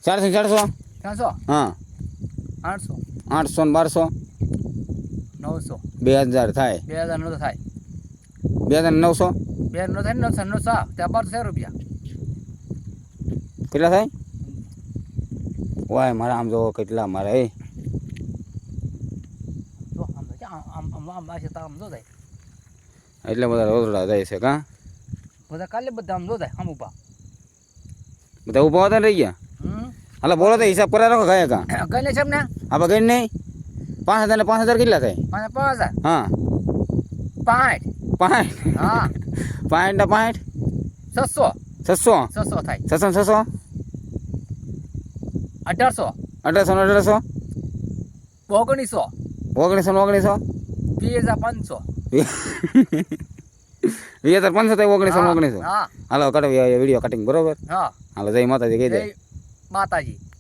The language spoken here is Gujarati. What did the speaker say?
400 400 300 હા 800 800 ને 1200 900 2000 થાય 2009 થાય 2900 2009 થાય 900 ત્યાં 1200 રૂપિયા કેટલા થાય વાય મારા આમ જો કેટલા મારા એ જો આમ તો આમ આ છે તો આમ જો જાય એટલે બધા રોજડા જાય છે કાં બધા કાલે બધા આમ જો જાય આમ ઊભા બધા ઊભા હતા ને રહી ગયા હાલો બોલો તો હિસાબ કરા રાખો ગયા કાં ગઈ છે ને આપણે ગઈ નહીં 5000 ને 5000 કેટલા થાય 5000 હા 65 65 હા 65 ને 65 600 600 600 થાય 600 600 1800 1800 1900 1900 2500 2000 થાય 1900 હા હાલો કરો વિડીયો કટિંગ બરોબર હા હાલો જય માતાજી કહી દે જય માતાજી